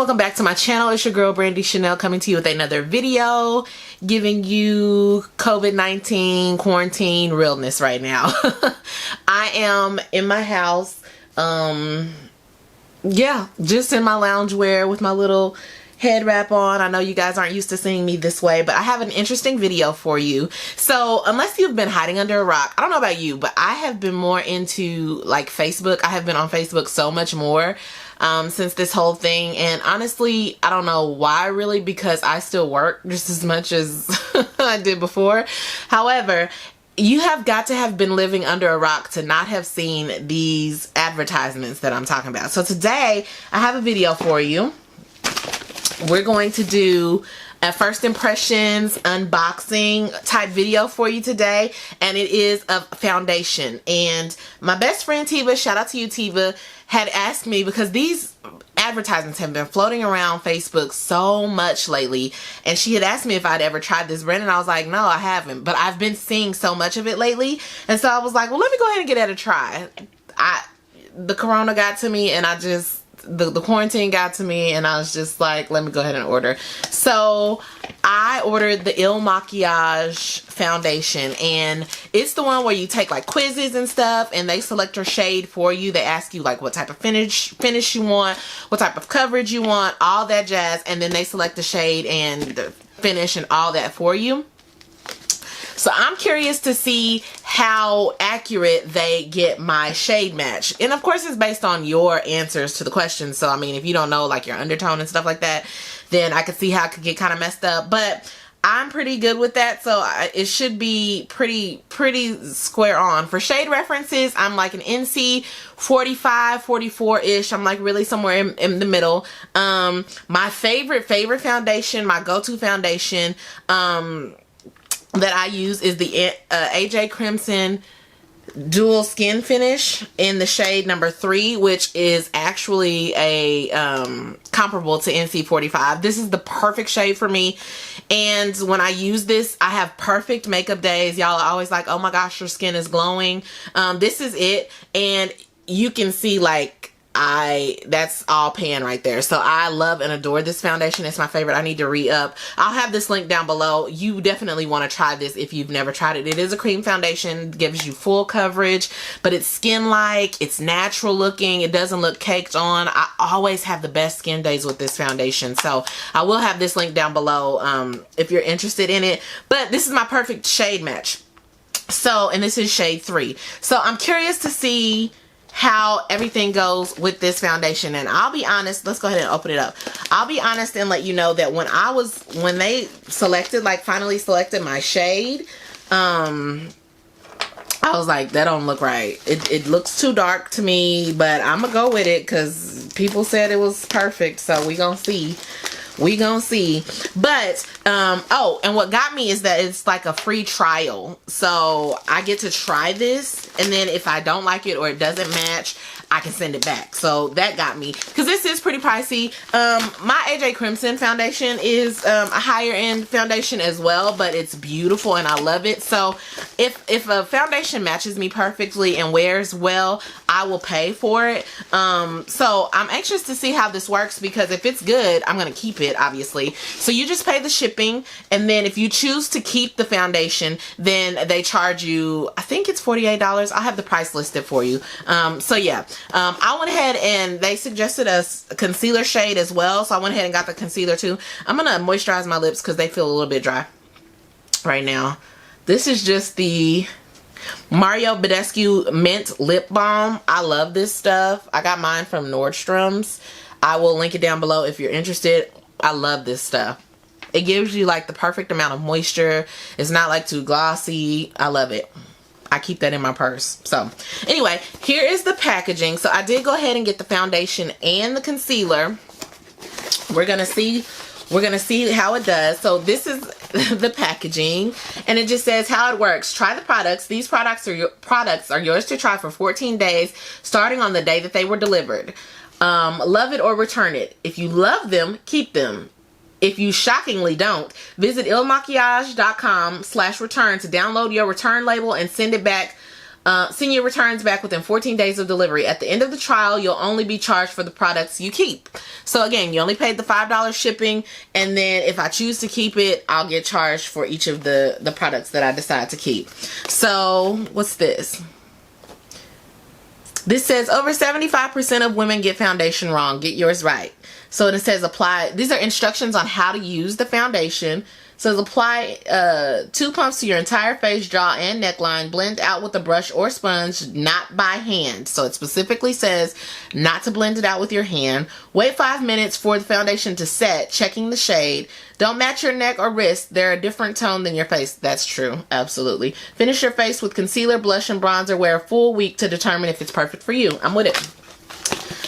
welcome back to my channel. It's your girl Brandie Channail coming to you with another video, giving you COVID-19 quarantine realness right now. I am in my house, yeah, just in my loungewear with my little head wrap on. I know you guys aren't used to seeing me this way, but I have an interesting video for you. So unless you've been hiding under a rock, I don't know about you, but I have been more into like Facebook. I have been on Facebook so much more since this whole thing, and honestly I don't know why really, because I still work just as much as I did before. However, you have got to have been living under a rock to not have seen these advertisements that I'm talking about. So today I have a video for you. We're going to do a first impressions unboxing type video for you today, and it is of foundation. And my best friend Tiva, shout out to you Tiva, had asked me, because these advertisements have been floating around Facebook so much lately, and she had asked me if I'd ever tried this brand, and I was like, no, I haven't, but I've been seeing so much of it lately, and so I was like, well, let me go ahead and give that a try. The corona got to me, and I just the quarantine got to me, and I was just like, let me go ahead and order. So I ordered the Makiage foundation, and it's the one where you take like quizzes and stuff, and they select your shade for you. They ask you like what type of finish you want, what type of coverage you want, all that jazz, and then they select the shade and the finish and all that for you. So I'm curious to see how accurate they get my shade match. And of course it's based on your answers to the questions. So I mean, if you don't know like your undertone and stuff like that, then I could see how it could get kind of messed up. But I'm pretty good with that, so it should be pretty square on. For shade references, I'm like an NC 45, 44-ish. I'm like really somewhere in the middle. My favorite foundation, my go-to foundation, that I use is the AJ Crimson Dual Skin Finish in the shade number 3, which is actually a comparable to NC45. This is the perfect shade for me, and when I use this, I have perfect makeup days. Y'all are always like, oh my gosh, your skin is glowing. This is it, and you can see like that's all pan right there. So I love and adore this foundation. It's my favorite. I need to re-up. I'll have this link down below. You definitely want to try this if you've never tried it. It is a cream foundation, gives you full coverage, but it's skin-like, it's natural looking, it doesn't look caked on. I always have the best skin days with this foundation, so I will have this link down below if you're interested in it. But this is my perfect shade match. So, and this is shade 3. So I'm curious to see how everything goes with this foundation, and I'll be honest, let's go ahead and open it up. I'll be honest and let you know that when they selected, like finally selected my shade, I was like, that don't look right. It looks too dark to me, but I'm gonna go with it because people said it was perfect, so we gonna see. We gonna see. But oh, and what got me is that it's like a free trial, so I get to try this, and then if I don't like it or it doesn't match, I can send it back. So that got me, because this is pretty pricey. My AJ Crimson foundation is a higher end foundation as well, but it's beautiful and I love it. So if a foundation matches me perfectly and wears well, I will pay for it. So I'm anxious to see how this works, because if it's good, I'm gonna keep it, obviously. So you just pay the shipping, and then if you choose to keep the foundation, then they charge you, I think it's $48. I'll have the price listed for you. So yeah, I went ahead and they suggested a concealer shade as well, so I went ahead and got the concealer too. I'm gonna moisturize my lips because they feel a little bit dry right now. This is just the Mario Badescu Mint Lip Balm. I love this stuff. I got mine from Nordstrom's. I will link it down below if you're interested. I love this stuff. It gives you like the perfect amount of moisture. It's not like too glossy. I love it. I keep that in my purse. So anyway, here is the packaging. So I did go ahead and get the foundation and the concealer. We're gonna see how it does. So this is the packaging, and it just says how it works. Try the products. These products are yours to try for 14 days, starting on the day that they were delivered. Love it or return it. If you love them, keep them. If you shockingly don't, visit ilmakiage.com/return to download your return label and send it back Send your returns back within 14 days of delivery. At the end of the trial, you'll only be charged for the products you keep. So again, you only paid the $5 shipping, and then if I choose to keep it, I'll get charged for each of the products that I decide to keep. So what's this? This says over 75% of women get foundation wrong. Get yours right. So it says apply. These are instructions on how to use the foundation. It says apply 2 pumps to your entire face, jaw, and neckline. Blend out with a brush or sponge, not by hand. So it specifically says not to blend it out with your hand. Wait 5 minutes for the foundation to set, checking the shade. Don't match your neck or wrist. They're a different tone than your face. That's true. Absolutely. Finish your face with concealer, blush, and bronzer. Wear a full week to determine if it's perfect for you. I'm with it.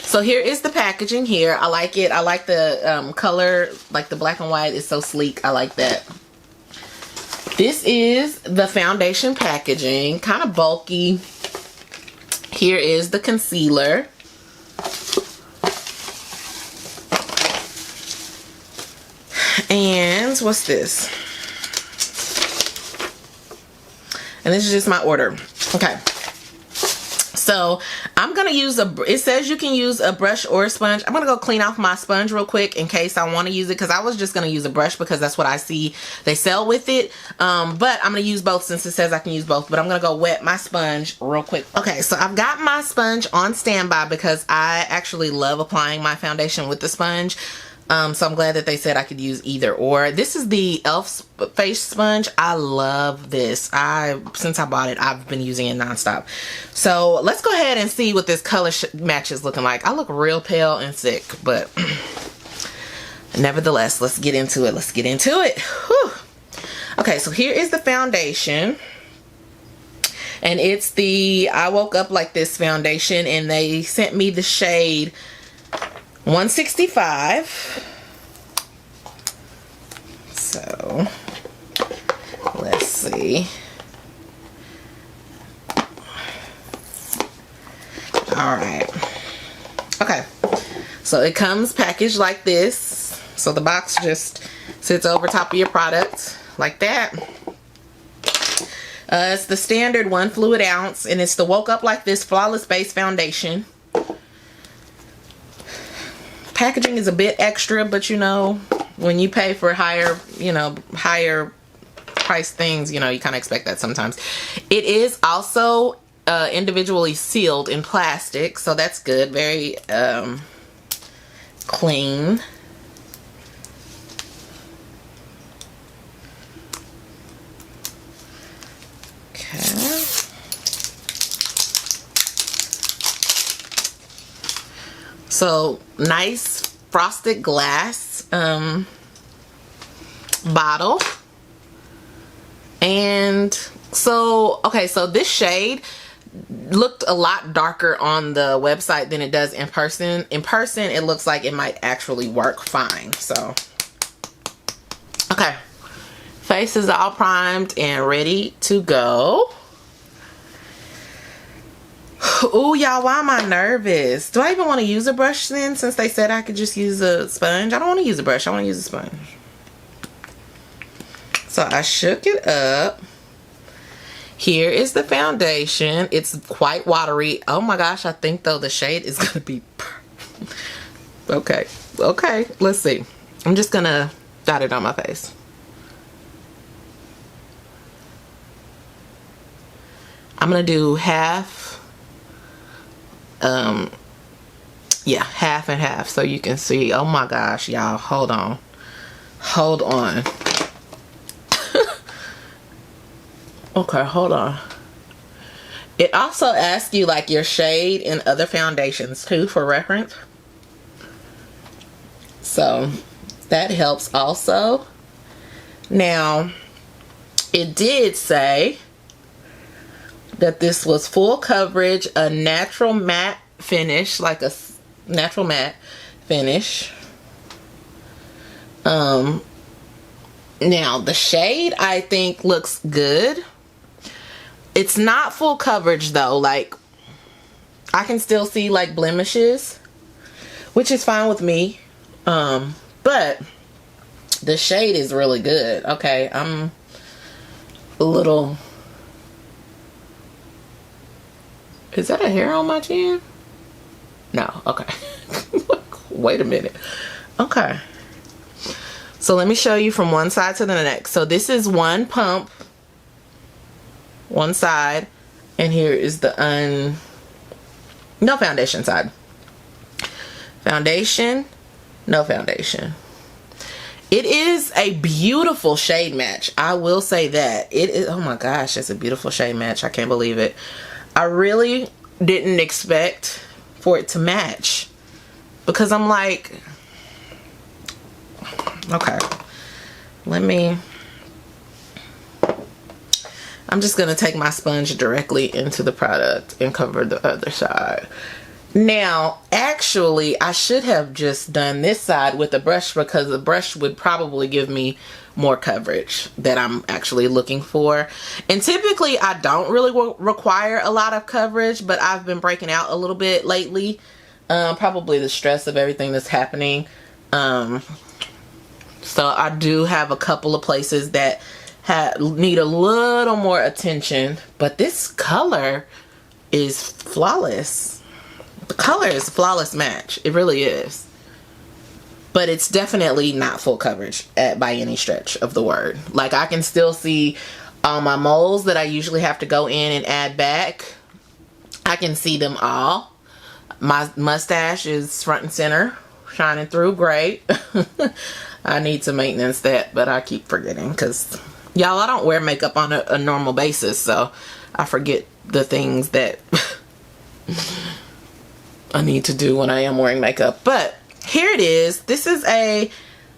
So here is the packaging here. I like it. I like the color, like the black and white is so sleek. I like that. This is the foundation packaging, kind of bulky. Here is the concealer. And what's this? And this is just my order. Okay. So I'm going to use it says you can use a brush or a sponge. I'm going to go clean off my sponge real quick in case I want to use it, because I was just going to use a brush because that's what I see they sell with it. But I'm going to use both since it says I can use both, but I'm going to go wet my sponge real quick. Okay, so I've got my sponge on standby because I actually love applying my foundation with the sponge. So I'm glad that they said I could use either or. This is the e.l.f. face sponge. I love this. Since I bought it, I've been using it nonstop. So let's go ahead and see what this color match is looking like. I look real pale and sick, but nevertheless, let's get into it. Let's get into it. Whew. Okay, so here is the foundation. And it's the I Woke Up Like This foundation, and they sent me the shade 165. So let's see. All right. Okay. So it comes packaged like this. So the box just sits over top of your product like that. It's the standard 1 fluid ounce, and it's the Woke Up Like This Flawless Base Foundation. Packaging is a bit extra, but you know, when you pay for higher price things, you know, you kind of expect that sometimes. It is also individually sealed in plastic, so that's good. Very clean. Okay. So nice frosted glass bottle. And so, okay, so this shade looked a lot darker on the website than it does in person. In person, it looks like it might actually work fine. So, okay. Face is all primed and ready to go. Oh, y'all, why am I nervous? Do I even want to use a brush then, since they said I could just use a sponge? I don't want to use a brush. I want to use a sponge. So I shook it up. Here is the foundation. It's quite watery. Oh my gosh, I think though the shade is going to be... Okay. Okay, let's see. I'm just going to dot it on my face. I'm going to do half... yeah, half and half, so you can see. Oh my gosh, y'all, hold on, okay, hold on. It also asks you like your shade in other foundations too for reference, so that helps also. Now it did say that this was full coverage, a natural matte finish, like a natural matte finish. Now the shade I think looks good. It's not full coverage though, like I can still see like blemishes, which is fine with me. But the shade is really good. Okay, I'm a little Is that a hair on my chin? No. Okay. Wait a minute. Okay. So let me show you from one side to the next. So this is one pump, one side, and here is the no foundation side. Foundation, no foundation. It is a beautiful shade match. I will say that. It is, oh my gosh, it's a beautiful shade match. I can't believe it. I really didn't expect for it to match, because I'm like, okay, I'm just gonna take my sponge directly into the product and cover the other side. Now, actually, I should have just done this side with the brush, because the brush would probably give me more coverage that I'm actually looking for. And typically, I don't really require a lot of coverage, but I've been breaking out a little bit lately. Probably the stress of everything that's happening. So I do have a couple of places that need a little more attention, but this color is flawless. The color is a flawless match. It really is. But it's definitely not full coverage by any stretch of the word. Like, I can still see all my moles that I usually have to go in and add back. I can see them all. My mustache is front and center, shining through. Great. I need to maintenance that, but I keep forgetting, because y'all, I don't wear makeup on a normal basis, so I forget the things that I need to do when I am wearing makeup. But here it is. This is a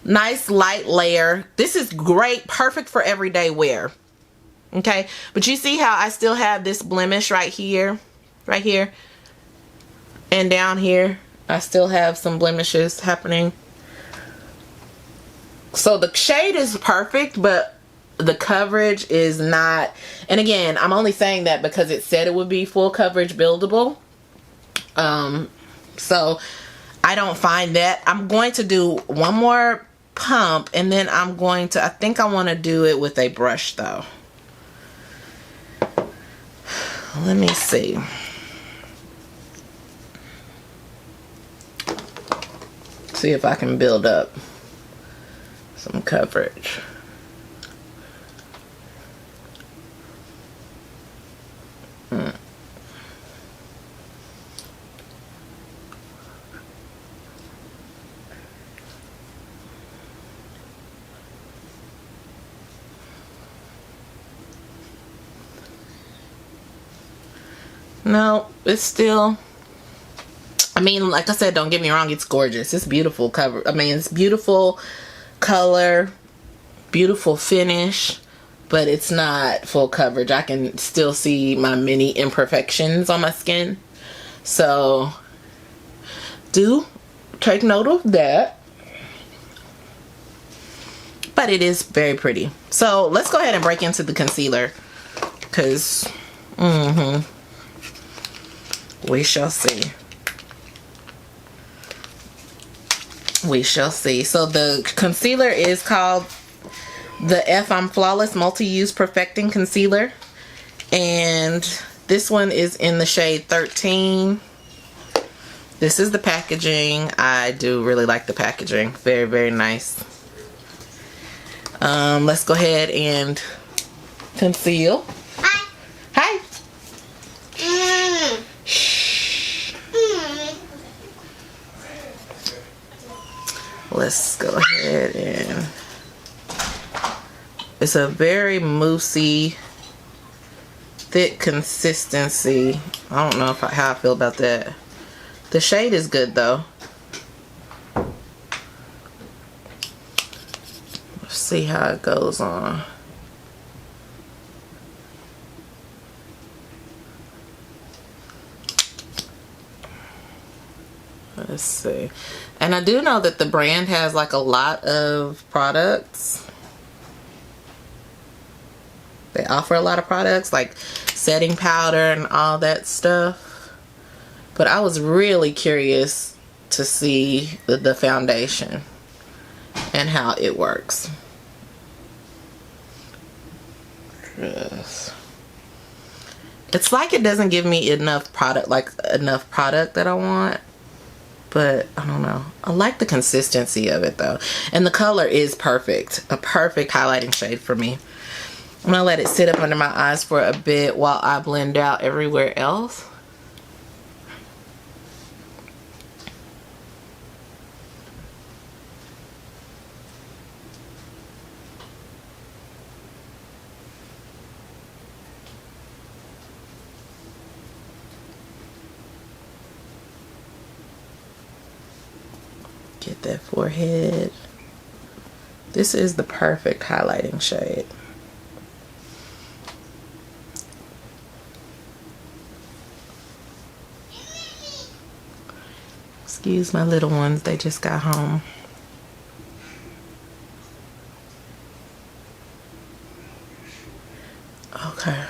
nice light layer. This is great, perfect for everyday wear. Okay, but you see how I still have this blemish right here, and down here I still have some blemishes happening. So the shade is perfect, but the coverage is not. And again, I'm only saying that because it said it would be full coverage buildable. So I don't find that. I'm going to do one more pump, and then I'm going to, I think I want to do it with a brush though. Let me see. See if I can build up some coverage. No, it's still, I mean, like I said, don't get me wrong, it's gorgeous. It's beautiful cover. I mean, it's beautiful color, beautiful finish, but it's not full coverage. I can still see my many imperfections on my skin. So do take note of that. But it is very pretty. So let's go ahead and break into the concealer, because we shall see. We shall see. So the concealer is called the I'm Flawless Multi-Use Perfecting Concealer. And this one is in the shade 13. This is the packaging. I do really like the packaging. Very, very nice. Let's go ahead and conceal. Hi. Hi. Let's go ahead and, it's a very moussey, thick consistency. I don't know how I feel about that. The shade is good though. Let's see how it goes on. Let's see. And I do know that the brand has like a lot of products. They offer a lot of products like setting powder and all that stuff. But I was really curious to see the foundation and how it works. Yes. It's like it doesn't give me enough product, like enough product that I want. But I don't know. I like the consistency of it though. And the color is perfect. A perfect highlighting shade for me. I'm gonna let it sit up under my eyes for a bit while I blend out everywhere else. Get that forehead. This is the perfect highlighting shade. Excuse my little ones, they just got home. Okay.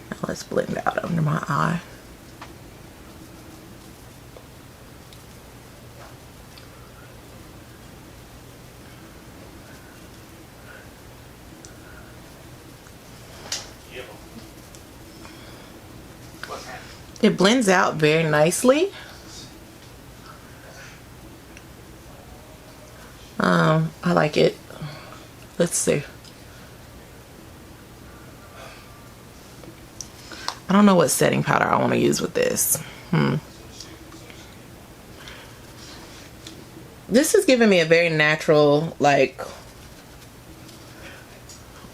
Now let's blend out under my eye. It blends out very nicely. I like it. Let's see. I don't know what setting powder I want to use with this. This is giving me a very natural, like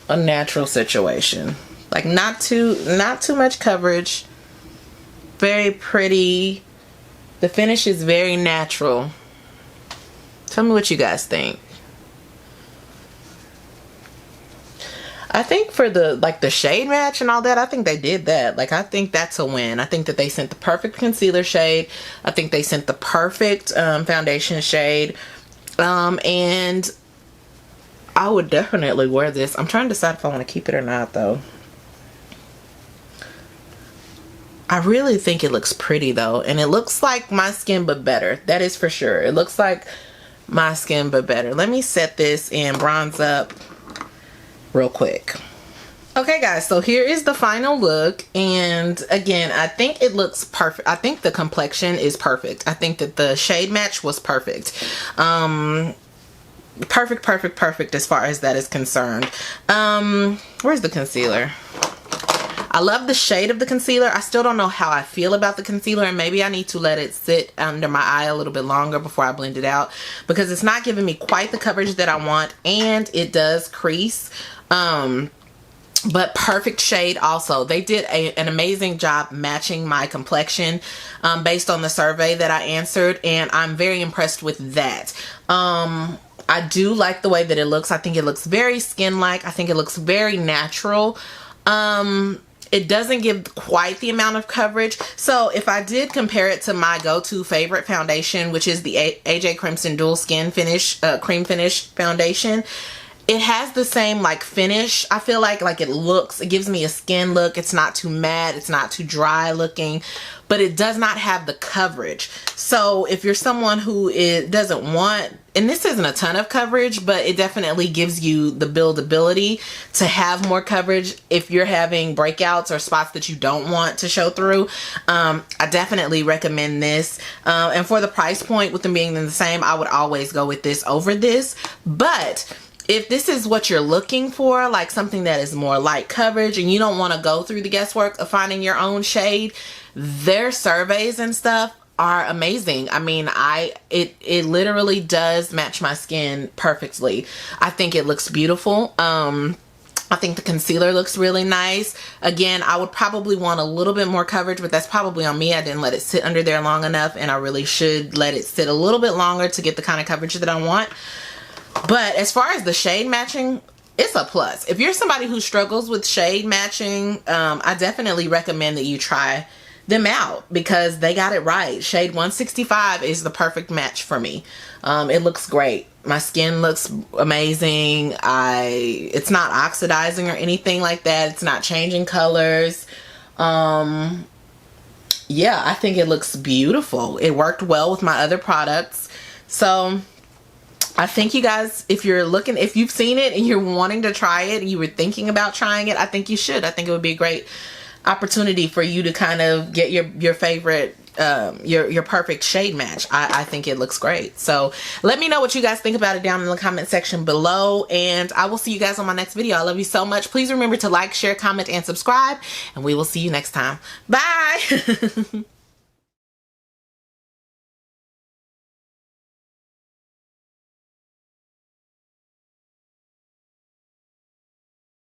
a natural situation. Like not too much coverage. Very pretty. The finish is very natural. Tell me what you guys think. I think for the like the shade match and all that, I think they did that. Like I think that's a win. I think that they sent the perfect concealer shade. I think they sent the perfect foundation shade. And I would definitely wear this. I'm trying to decide if I want to keep it or not though. I really think it looks pretty though, and it looks like my skin but better. That is for sure. It looks like my skin but better. Let me set this and bronze up real quick. Okay guys, so here is the final look, and again, I think it looks perfect. I think the complexion is perfect. I think that the shade match was perfect. Perfect as far as that is concerned. Where's the concealer? I love the shade of the concealer. I still don't know how I feel about the concealer, and maybe I need to let it sit under my eye a little bit longer before I blend it out, because it's not giving me quite the coverage that I want, and it does crease. But perfect shade also. They did an amazing job matching my complexion based on the survey that I answered, and I'm very impressed with that. I do like the way that it looks. I think it looks very skin-like. I think it looks very natural. It doesn't give quite the amount of coverage. So if I did compare it to my go-to favorite foundation, which is the AJ Crimson Dual Skin Finish, Cream Finish Foundation, it has the same like finish. I feel like it gives me a skin look. It's not too matte, it's not too dry looking, but it does not have the coverage. So if you're someone who doesn't want, and this isn't a ton of coverage, but it definitely gives you the buildability to have more coverage if you're having breakouts or spots that you don't want to show through. I definitely recommend this. And for the price point, with them being the same, I would always go with this over this. But if this is what you're looking for, like something that is more light coverage and you don't want to go through the guesswork of finding your own shade, their surveys and stuff are amazing. I mean, it literally does match my skin perfectly. I think it looks beautiful. I think the concealer looks really nice. Again, I would probably want a little bit more coverage, but that's probably on me. I didn't let it sit under there long enough, and I really should let it sit a little bit longer to get the kind of coverage that I want. But as far as the shade matching, it's a plus. If you're somebody who struggles with shade matching, I definitely recommend that you try them out, because they got it right. Shade 165 is the perfect match for me. It looks great. My skin looks amazing. It's not oxidizing or anything like that. It's not changing colors. Yeah, I think it looks beautiful. It worked well with my other products. So I think you guys, if you've seen it and you're wanting to try it and you were thinking about trying it, I think you should. I think it would be a great opportunity for you to kind of get your favorite your perfect shade match. I think it looks great. So let me know what you guys think about it down in the comment section below, and I will see you guys on my next video. I love you so much. Please remember to like, share, comment, and subscribe, and we will see you next time. Bye.